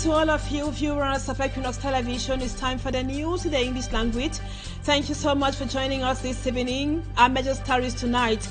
to all of you viewers of Equinoxe Television. It's time for the news in the English language. Thank you so much for joining us this evening. Our major stories tonight.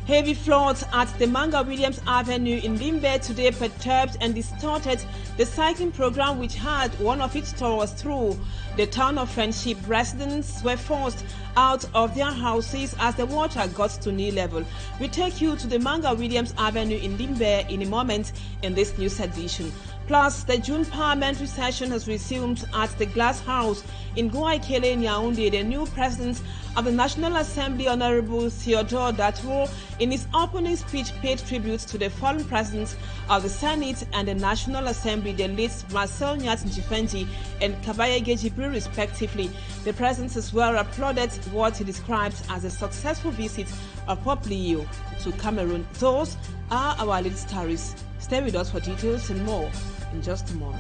Heavy floods at the Manga Williams Avenue in Limbe today perturbed and distorted the cycling program, which had one of its tours through the town of Friendship. Residents were forced out of their houses as the water got to knee level. We take you to the Manga Williams Avenue in Limbe in a moment in this news edition. Plus, the June Parliamentary session has resumed at the Glass House in Douala in Yaoundé. The new president of the National Assembly, Honorable Theodore Datwo, in his opening speech paid tribute to the fallen presidents of the Senate and the National Assembly, the late Marcel Nyat Njifendi and Kabayege Jibril, respectively. The president as well applauded what he described as a successful visit of Pope Leo to Cameroon. Those are our lead stories. Stay with us for details and more in just a moment.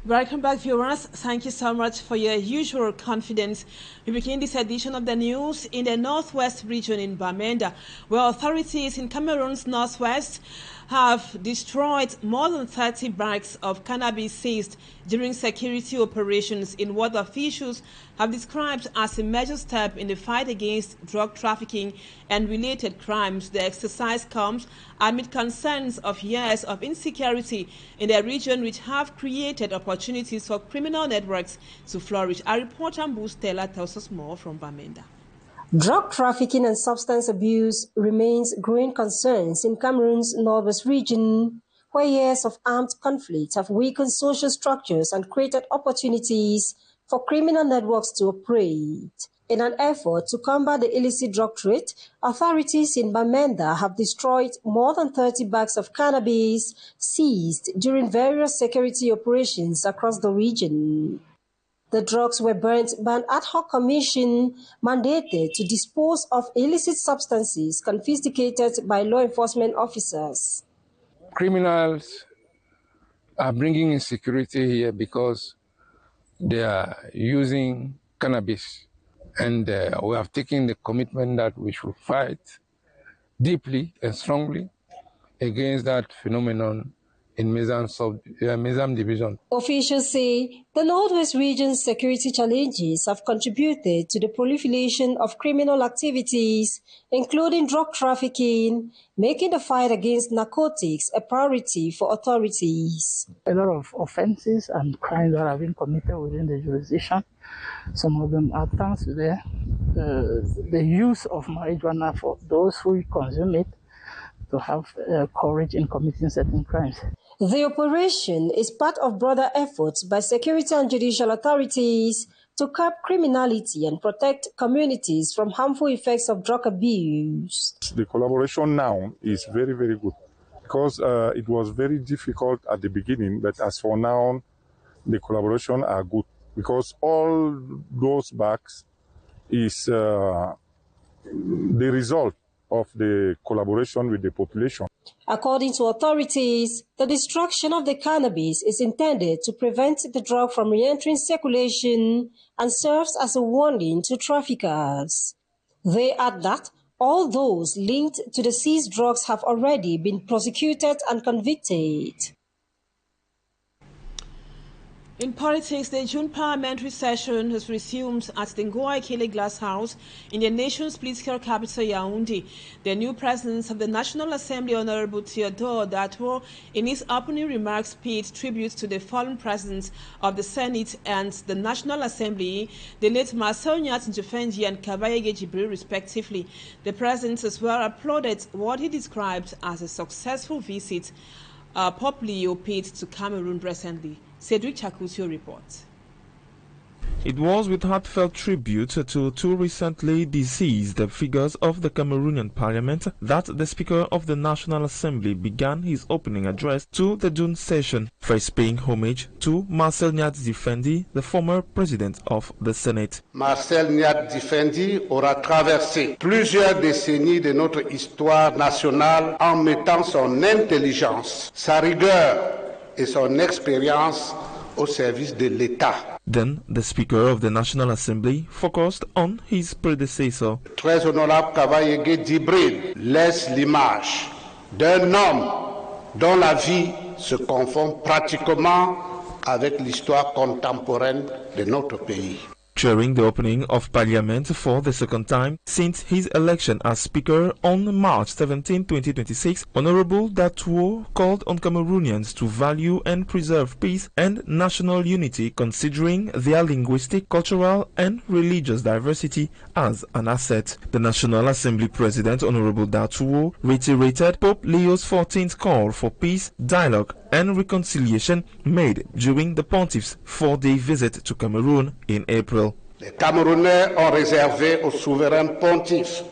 Welcome back, viewers. Thank you so much for your usual confidence. We begin this edition of the news in the northwest region in Bamenda, where authorities in Cameroon's northwest have destroyed more than 30 bags of cannabis seized during security operations in what officials have described as a major step in the fight against drug trafficking and related crimes. The exercise comes amid concerns of years of insecurity in the region, which have created opportunities for criminal networks to flourish. Our reporter Stella tells us more from Bamenda. Drug trafficking and substance abuse remains growing concerns in Cameroon's northwest region, where years of armed conflict have weakened social structures and created opportunities for criminal networks to operate. In an effort to combat the illicit drug trade, authorities in Bamenda have destroyed more than 30 bags of cannabis seized during various security operations across the region. The drugs were burnt by an ad hoc commission mandated to dispose of illicit substances confiscated by law enforcement officers. Criminals are bringing insecurity here because they are using cannabis. And we have taken the commitment that we should fight deeply and strongly against that phenomenon in Mezam Division. Officials say the Northwest region's security challenges have contributed to the proliferation of criminal activities, including drug trafficking, making the fight against narcotics a priority for authorities. A lot of offenses and crimes that have been committed within the jurisdiction. Some of them are thanks to the use of marijuana for those who consume it to have courage in committing certain crimes. The operation is part of broader efforts by security and judicial authorities to curb criminality and protect communities from harmful effects of drug abuse. The collaboration now is very, very good because it was very difficult at the beginning, but as for now, the collaboration are good because all those bags is the result of the collaboration with the population. According to authorities, the destruction of the cannabis is intended to prevent the drug from re-entering circulation and serves as a warning to traffickers. They add that all those linked to the seized drugs have already been prosecuted and convicted. In politics, the June Parliamentary session has resumed at the Douala Glass House in the nation's political capital, Yaoundé. The new president of the National Assembly, Honorable Theodore Datwo, in his opening remarks paid tribute to the fallen presidents of the Senate and the National Assembly, the late Marcel Nyat Njifendi and Kabayege Jibril, respectively. The president as well applauded what he described as a successful visit Pope Leo paid to Cameroon recently. Cedric Chakutio reports. It was with heartfelt tribute to two recently deceased figures of the Cameroonian Parliament that the Speaker of the National Assembly began his opening address to the June session, first paying homage to Marcel Nyat Njifendi, the former President of the Senate. Marcel Nyat Njifendi aura traversé plusieurs décennies de notre histoire nationale en mettant son intelligence, sa rigueur et son expérience au service de l'État. Then the Speaker of the National Assembly focused on his predecessor. Très honorable Kavayegue Djibril laisse l'image d'un homme dont la vie se confond pratiquement avec l'histoire contemporaine de notre pays. During the opening of Parliament for the second time since his election as Speaker on March 17, 2026, Honorable Datuo called on Cameroonians to value and preserve peace and national unity, considering their linguistic, cultural and religious diversity as an asset. The National Assembly President, Honorable Datuo, reiterated Pope Leo XIV's call for peace, dialogue and reconciliation made during the Pontiff's 4-day visit to Cameroon in April. Les Camerounais ont réservé au souverain pontife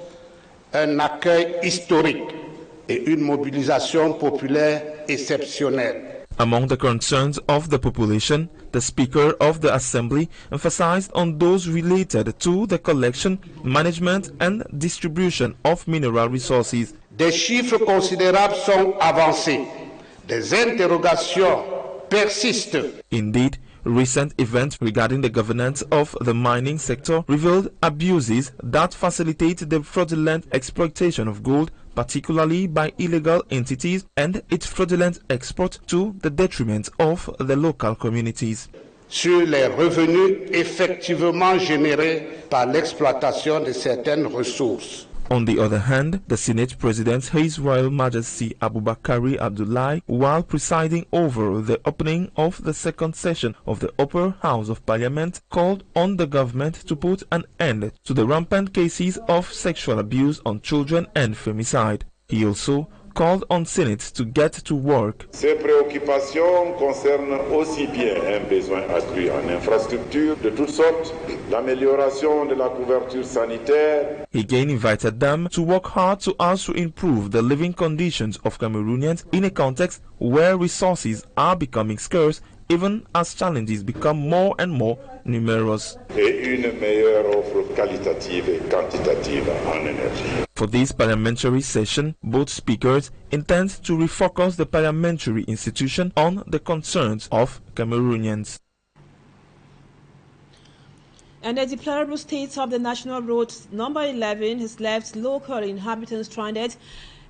un accueil historique et une mobilisation populaire exceptionnelle. Among the concerns of the population, the Speaker of the Assembly emphasized on those related to the collection, management and distribution of mineral resources. Des chiffres considérables sont avancés. Des interrogations persistent. Indeed, recent events regarding the governance of the mining sector revealed abuses that facilitate the fraudulent exploitation of gold, particularly by illegal entities, and its fraudulent export to the detriment of the local communities. Sur les revenus effectivement générés par l'exploitation de certaines ressources. On the other hand, the Senate President, His Royal Majesty Aboubakari Abdullahi, while presiding over the opening of the second session of the Upper House of Parliament, called on the government to put an end to the rampant cases of sexual abuse on children and femicide. He also called on Senate to get to work. Ces préoccupations concernent aussi bien un besoin accru en infrastructures de toutes sortes, l'amélioration de la couverture sanitaire. He again invited them to work hard so as to improve the living conditions of Cameroonians in a context where resources are becoming scarce, even as challenges become more and more numerous. Et une meilleure offre qualitative et quantitative en énergie. For this parliamentary session, both speakers intend to refocus the parliamentary institution on the concerns of Cameroonians. And the deplorable state of the national road number 11 has left local inhabitants stranded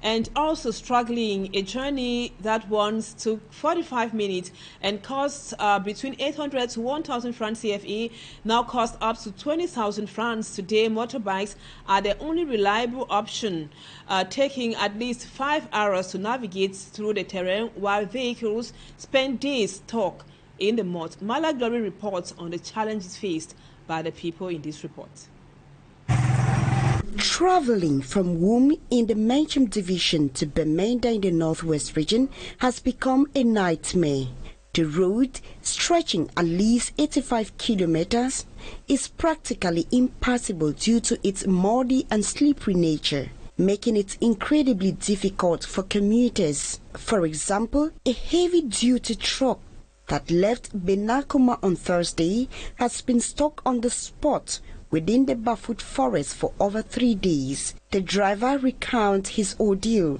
and also struggling. A journey that once took 45 minutes and cost between 800 to 1,000 francs CFA now cost up to 20,000 francs. Today, motorbikes are the only reliable option, taking at least 5 hours to navigate through the terrain, while vehicles spend days stuck in the mud. Mala Glory reports on the challenges faced by the people in this report. Traveling from Wum in the Mencham division to Bamenda in the northwest region has become a nightmare. The road, stretching at least 85 kilometers, is practically impassable due to its muddy and slippery nature, making it incredibly difficult for commuters. For example, a heavy-duty truck that left Benakuma on Thursday has been stuck on the spot within the Bafut forest for over 3 days. The driver recounts his ordeal.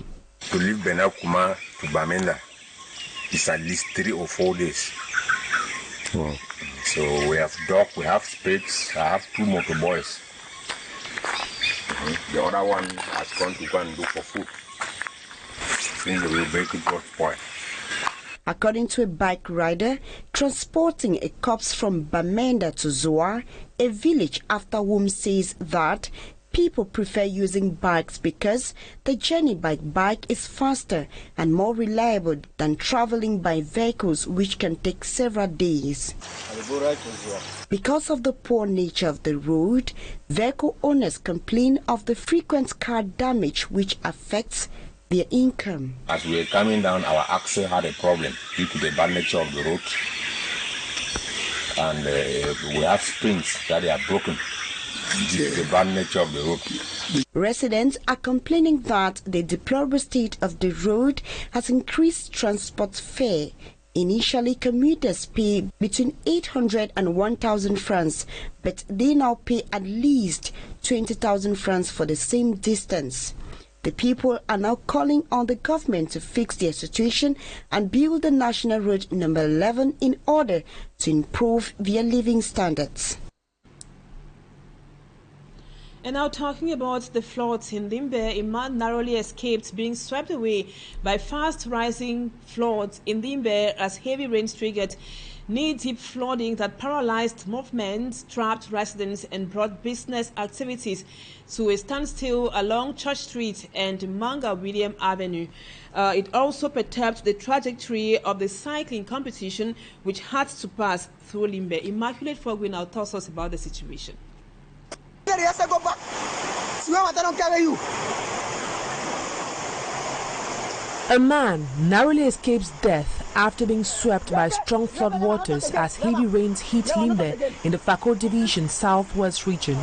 To leave Benakuma to Bamenda is at least 3 or 4 days. Wow. So we have dog, we have spades, I have 2 motorboys. The other one has gone to go and look for food. Since the vehicle got spoiled. According to a bike rider, transporting a corpse from Bamenda to Zoa, a village after Wum, says that people prefer using bikes because the journey by bike is faster and more reliable than traveling by vehicles, which can take several days. Because of the poor nature of the road, vehicle owners complain of the frequent car damage which affects their income. As we were coming down, our axle had a problem due to the bad nature of the road. And we have springs that are broken due to the bad nature of the road. Residents are complaining that the deplorable state of the road has increased transport fare. Initially, commuters pay between 800 and 1,000 francs, but they now pay at least 20,000 francs for the same distance. The people are now calling on the government to fix their situation and build the National Road number 11 in order to improve their living standards. And now talking about the floods in Limbe, a man narrowly escaped being swept away by fast rising floods in Limbe as heavy rains triggered knee-deep flooding that paralyzed movement, trapped residents and brought business activities to a standstill along Church Street and Manga William Avenue. It also perturbed the trajectory of the cycling competition, which had to pass through Limbe. Immaculate Fogwe now tells us about the situation. A man narrowly escapes death after being swept by strong flood waters as heavy rains hit Limbe in the Fako Division Southwest region.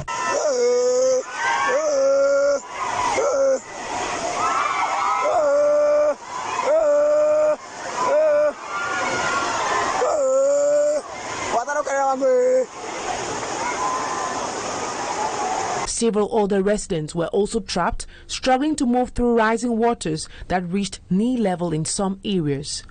Several older residents were also trapped, struggling to move through rising waters that reached knee level in some areas.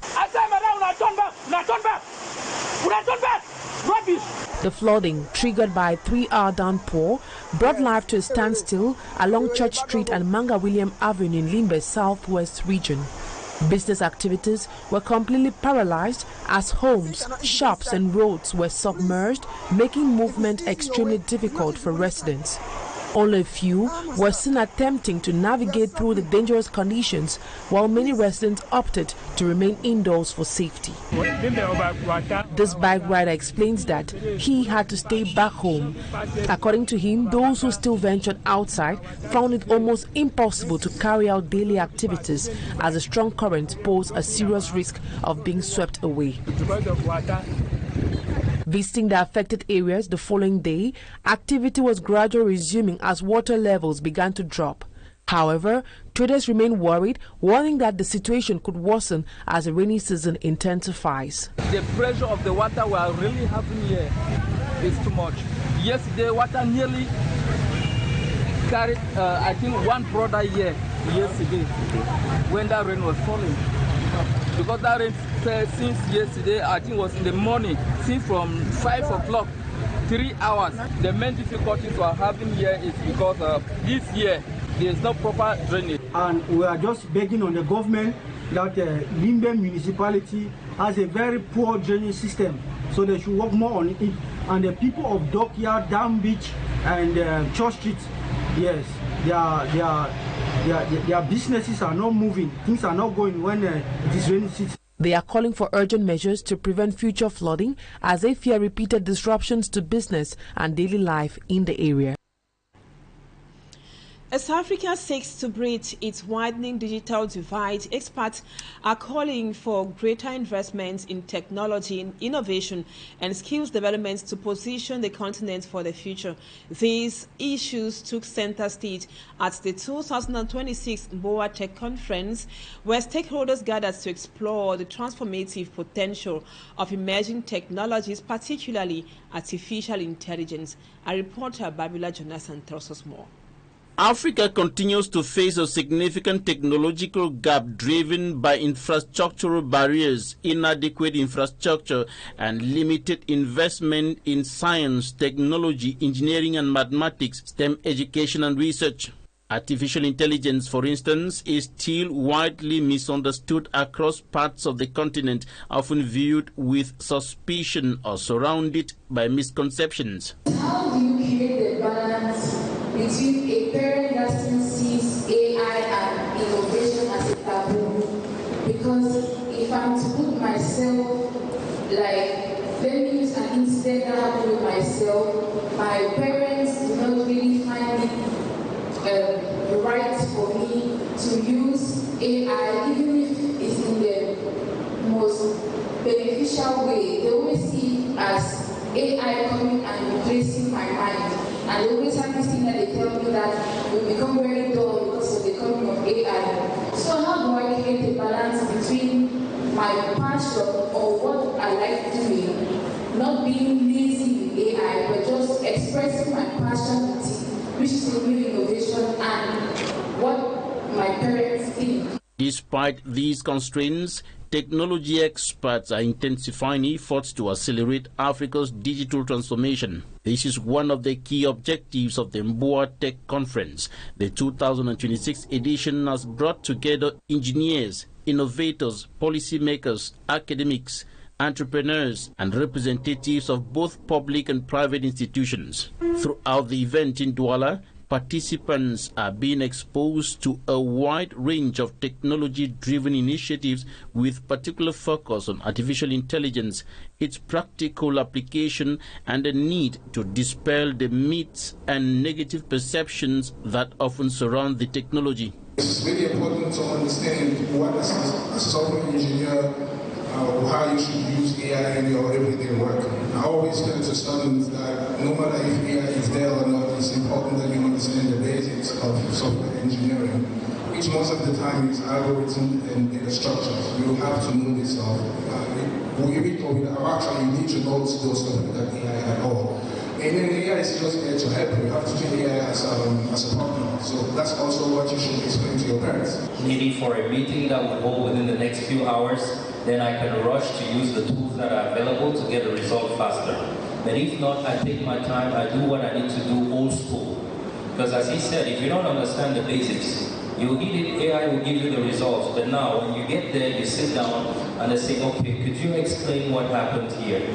The flooding, triggered by a 3-hour downpour, brought life to a standstill along Church Street and Manga William Avenue in Limbe's southwest region. Business activities were completely paralyzed as homes, shops and roads were submerged, making movement extremely difficult for residents. Only a few were seen attempting to navigate through the dangerous conditions, while many residents opted to remain indoors for safety. This bike rider explains that he had to stay back home. According to him, those who still ventured outside found it almost impossible to carry out daily activities as a strong current posed a serious risk of being swept away. Visiting the affected areas the following day, activity was gradually resuming as water levels began to drop. However, traders remain worried, warning that the situation could worsen as the rainy season intensifies. The pressure of the water we are really having here is too much. Yesterday, water nearly carried, I think, one brother here yesterday when that rain was falling. Because that rain fell since yesterday, I think it was in the morning, since from 5 o'clock, 3 hours. The main difficulties we are having here is because this year there is no proper drainage. And we are just begging on the government that Limbe municipality has a very poor drainage system, so they should work more on it. And the people of Dockyard, Dam Beach and Church Street, yes, their businesses are not moving. Things are not going when it is rainy season. They are calling for urgent measures to prevent future flooding as they fear repeated disruptions to business and daily life in the area. As Africa seeks to bridge its widening digital divide, experts are calling for greater investments in technology, innovation, and skills development to position the continent for the future. These issues took center stage at the 2026 Boa Tech Conference, where stakeholders gathered to explore the transformative potential of emerging technologies, particularly artificial intelligence. Our reporter, Babila Jonathan, tells us more. Africa continues to face a significant technological gap driven by infrastructural barriers, inadequate infrastructure, and limited investment in science, technology, engineering and mathematics, STEM education and research. Artificial intelligence, for instance, is still widely misunderstood across parts of the continent, often viewed with suspicion or surrounded by misconceptions. How do you create the balance between a parent that still sees AI and innovation as a taboo? Because if I'm to put myself, like, let me use an incident that happened with myself. My parents do not really find it right for me to use AI, even if it's in the most beneficial way. They always see it as AI coming and replacing my mind. And they always have this thing that they tell me that we become very dull because of the coming of AI. So how do I create a balance between my passion or what I like doing, not being lazy with AI, but just expressing my passion with it, which is a new innovation, and what my parents think. Despite these constraints, technology experts are intensifying efforts to accelerate Africa's digital transformation. This is one of the key objectives of the Mboa Tech Conference. The 2026 edition has brought together engineers, innovators, policymakers, academics, entrepreneurs, and representatives of both public and private institutions. Throughout the event in Douala, participants are being exposed to a wide range of technology-driven initiatives with particular focus on artificial intelligence, its practical application, and the need to dispel the myths and negative perceptions that often surround the technology. It's really important to understand what as a software engineer, how you should use AI in your everyday work. I always tell to students that no matter if AI is there or not, it's important that you understand the basics of software engineering, which most of the time is algorithm and data structures. You have to know this stuff. Actually, you need to know those stuff without AI at all. And then AI is just there to help you. You have to treat AI as a partner. So that's also what you should explain to your parents. Maybe for a meeting that will hold within the next few hours, then I can rush to use the tools that are available to get a result faster. But if not, I take my time, I do what I need to do old school. Because as he said, if you don't understand the basics, you'll need it, AI will give you the results. But now, when you get there, you sit down and they say, okay, could you explain what happened here?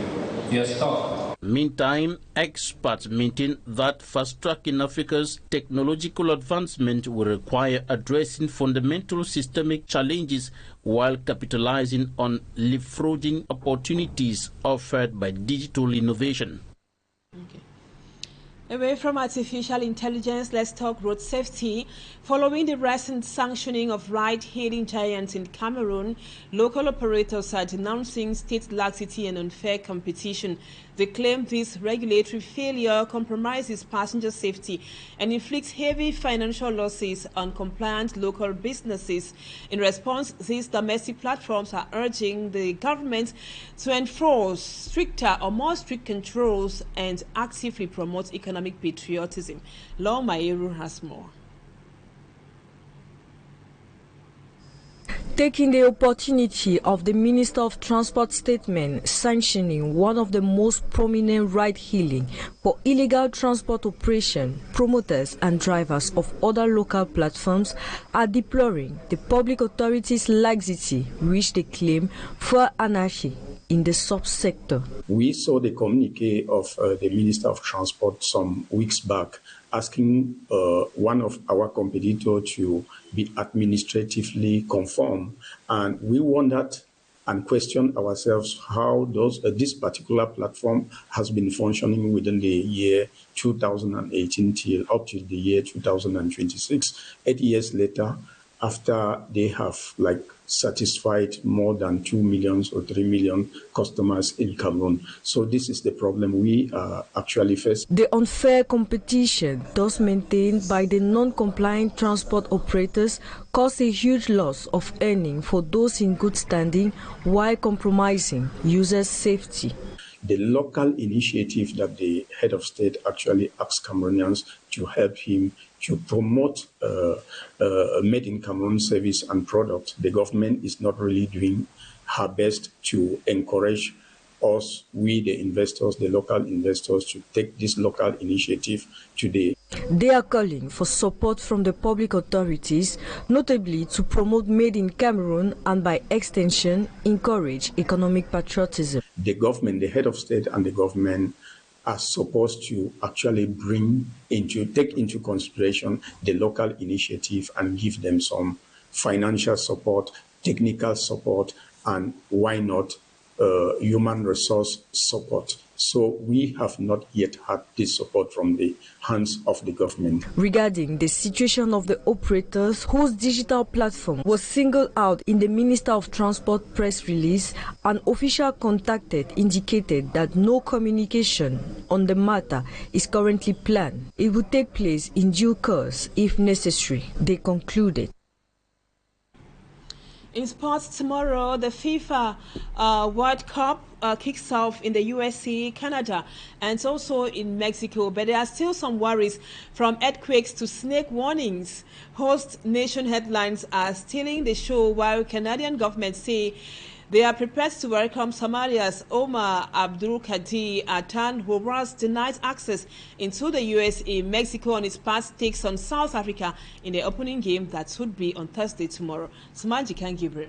You're stuck. Meantime, experts maintain that fast-tracking Africa's technological advancement will require addressing fundamental systemic challenges while capitalizing on leapfrogging opportunities offered by digital innovation. Okay. Away from artificial intelligence, let's talk road safety. Following the recent sanctioning of ride-hailing giants in Cameroon, local operators are denouncing state laxity and unfair competition. They claim this regulatory failure compromises passenger safety and inflicts heavy financial losses on compliant local businesses. In response, these domestic platforms are urging the government to enforce stricter or more strict controls and actively promote economic patriotism. Law Mayeru has more. Taking the opportunity of the Minister of Transport statement sanctioning one of the most prominent ride-hailing for illegal transport operation, promoters and drivers of other local platforms are deploring the public authorities' laxity, which they claim fuel anarchy in the subsector. We saw the communique of the Minister of Transport some weeks back asking one of our competitors to be administratively conform. And we wondered and questioned ourselves how this particular platform has been functioning within the year 2018 till up to the year 2026. 8 years later, after they have satisfied more than 2 million or 3 million customers in Cameroon. So this is the problem we actually face. The unfair competition thus maintained by the non-compliant transport operators caused a huge loss of earning for those in good standing while compromising users' safety. The local initiative that the head of state actually asked Cameroonians to help him to promote made in Cameroon service and product, the government is not really doing her best to encourage us, we the investors, the local investors, to take this local initiative today. They are calling for support from the public authorities, notably to promote made in Cameroon and by extension, encourage economic patriotism. The government, the head of state and the government are supposed to actually take into consideration the local initiative and give them some financial support, technical support, and why not human resource support. So we have not yet had this support from the hands of the government. Regarding the situation of the operators whose digital platform was singled out in the Minister of Transport press release, an official contacted indicated that no communication on the matter is currently planned. It will take place in due course if necessary, they concluded. In sports tomorrow, the FIFA World Cup kicks off in the USA, Canada, and also in Mexico. But there are still some worries, from earthquakes to snake warnings. Host nation headlines are stealing the show, while Canadian government say they are prepared to welcome Somalia's Omar Abdul Kadir Atan, who was denied access into the USA. Mexico on its part takes on South Africa in the opening game that would be on Thursday tomorrow. Sumanji Kan Gabriel.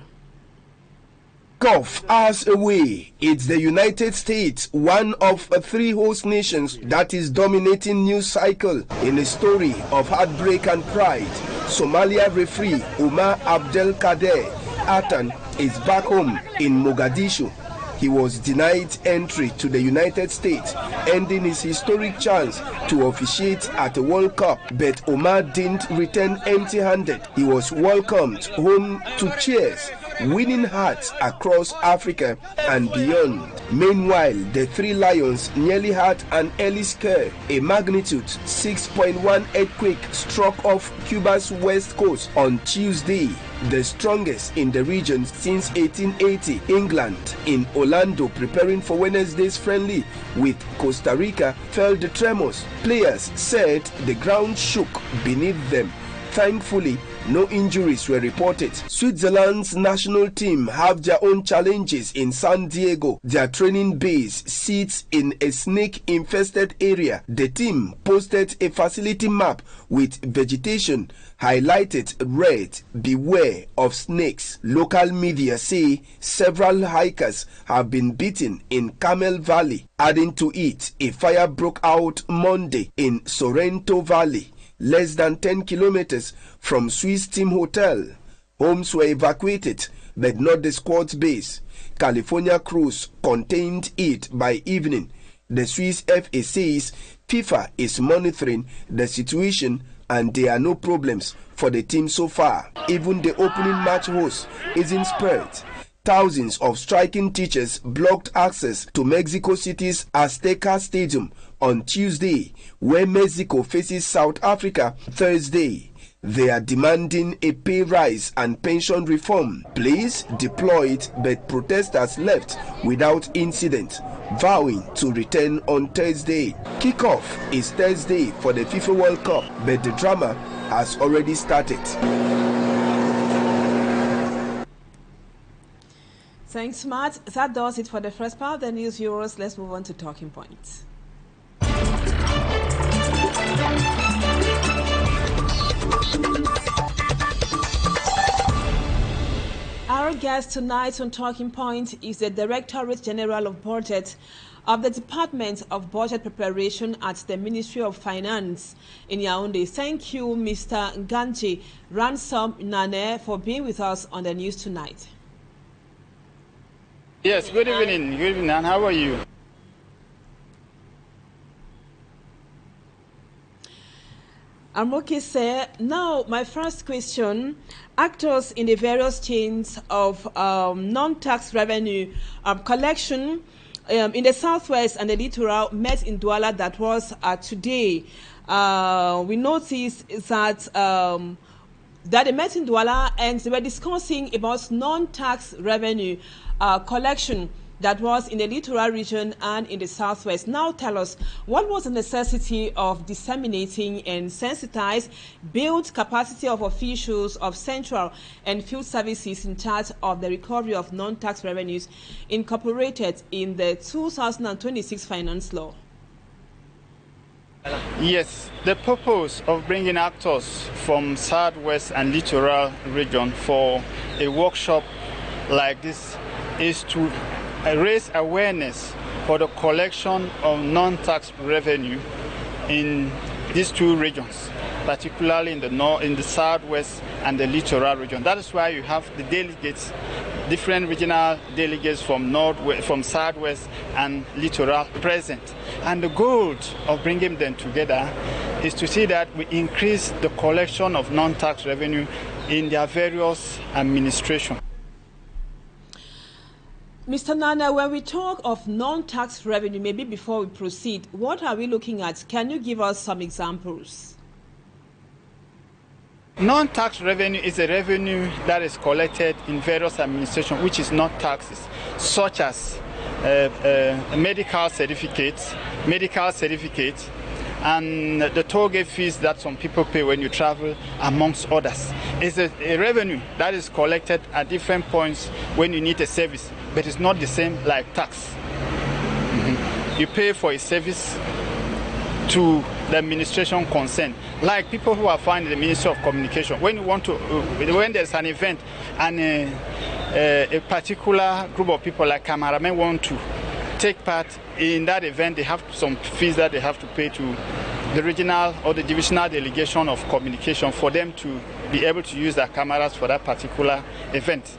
Off hours away, it's the United States, one of 3 host nations that is dominating news cycle in a story of heartbreak and pride. Somalia referee Omar Abdel Kader Atan is back home in Mogadishu. He was denied entry to the United States, ending his historic chance to officiate at the World Cup. But Omar didn't return empty-handed. He was welcomed home to cheers, winning hearts across Africa and beyond. Meanwhile, the 3 Lions nearly had an early scare. A magnitude 6.1 earthquake struck off Cuba's west coast on Tuesday, the strongest in the region since 1880. England, in Orlando, preparing for Wednesday's friendly with Costa Rica, felt the tremors. Players said the ground shook beneath them. Thankfully, no injuries were reported. Switzerland's national team have their own challenges in San Diego. Their training base sits in a snake-infested area. The team posted a facility map with vegetation highlighted red, beware of snakes. Local media say several hikers have been beaten in Camel Valley. Adding to it, a fire broke out Monday in Sorrento Valley, less than 10 kilometers from Swiss Team Hotel. Homes were evacuated, but not the squad's base. California crews contained it by evening. The Swiss FA says FIFA is monitoring the situation and there are no problems for the team so far. Even the opening match host isn't spared. Thousands of striking teachers blocked access to Mexico City's Azteca Stadium on Tuesday, where Mexico faces South Africa Thursday. They are demanding a pay rise and pension reform. Police deployed, but protesters left without incident, vowing to return on Thursday. Kickoff is Thursday for the FIFA World Cup, but the drama has already started. Thanks, Matt. That does it for the first part of the news, viewers. Let's move on to talking points. Our guest tonight on Talking Point is the Directorate General of Budget of the Department of Budget Preparation at the Ministry of Finance in Yaoundé. Thank you, Mr. Nganji Ransom Nane, for being with us on the news tonight. Yes, good evening. Good evening, and how are you? I'm okay, sir. Now, my first question. Actors in the various chains of non-tax revenue collection in the southwest and the littoral met in Douala. That was today. We noticed that they met in Douala and they were discussing about non-tax revenue collection that was in the littoral region and in the southwest. Now tell us, what was the necessity of disseminating and sensitize, build capacity of officials of central and field services in charge of the recovery of non-tax revenues incorporated in the 2026 finance law? Yes, the purpose of bringing actors from southwest and littoral region for a workshop like this is to raise awareness for the collection of non-tax revenue in these 2 regions, particularly in the north, in the southwest and the littoral region. That is why you have the delegates, different regional delegates from southwest and littoral present. And the goal of bringing them together is to see that we increase the collection of non-tax revenue in their various administrations. Mr. Nana, when we talk of non-tax revenue, maybe before we proceed, what are we looking at? Can you give us some examples? Non-tax revenue is a revenue that is collected in various administrations, which is not taxes, such as medical certificates, and the toll gate fees that some people pay when you travel, amongst others. It's a revenue that is collected at different points when you need a service, but it's not the same like tax. You pay for a service to the administration concerned, like people who are found in the Ministry of Communication. When you want to, when there's an event and a particular group of people like cameramen want to take part in that event, they have some fees that they have to pay to the regional or the divisional delegation of communication for them to be able to use their cameras for that particular event.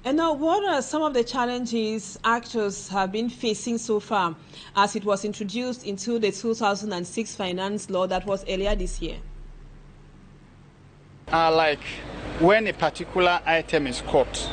And now, what are some of the challenges actors have been facing so far as it was introduced into the 2006 finance law that was earlier this year? Like when a particular item is caught,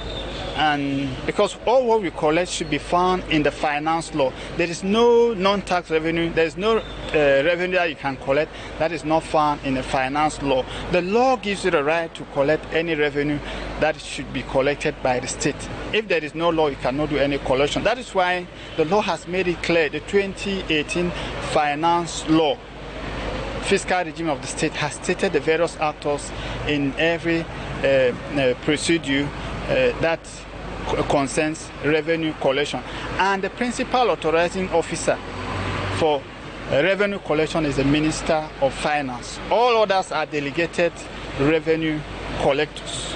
and because all what we collect should be found in the finance law. There is no non-tax revenue, there is no revenue that you can collect that is not found in the finance law. The law gives you the right to collect any revenue that should be collected by the state. If there is no law, you cannot do any collection. That is why the law has made it clear. The 2018 finance law, fiscal regime of the state, has stated the various actors in every procedure that concerns revenue collection. And the principal authorizing officer for revenue collection is the Minister of Finance. All others are delegated revenue collectors.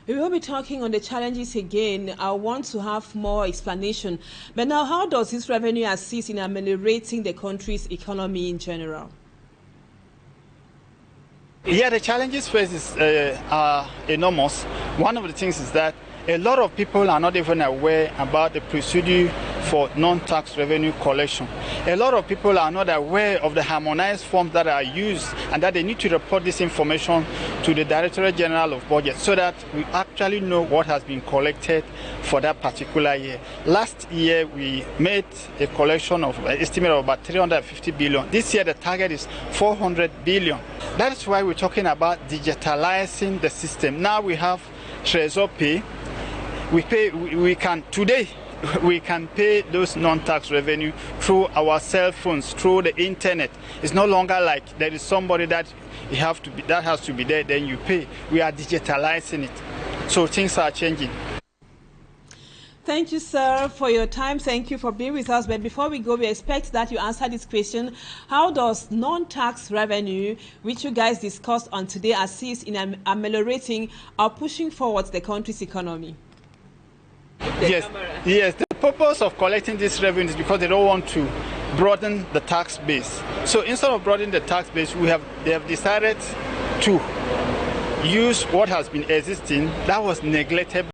We will be talking on the challenges again. I want to have more explanation. But now, how does this revenue assist in ameliorating the country's economy in general? Yeah, the challenges faced are enormous. One of the things is that a lot of people are not even aware about the procedure for non-tax revenue collection. A lot of people are not aware of the harmonized forms that are used and that they need to report this information to the Directorate General of Budget so that we actually know what has been collected for that particular year. Last year, we made a collection of an estimate of about 350 billion. This year, the target is 400 billion. That's why we're talking about digitalizing the system. Now we have Trésor Pay. We can pay those non-tax revenue through our cell phones, through the internet. It's no longer like there is somebody that has to be there, then you pay. We are digitalizing it. So things are changing. Thank you, sir, for your time. Thank you for being with us. But before we go, we expect that you answer this question. How does non-tax revenue, which you guys discussed on today, assist in ameliorating or pushing forward the country's economy? Yes. The purpose of collecting this revenue is because they don't want to broaden the tax base. So instead of broadening the tax base, they have decided to use what has been existing that was neglected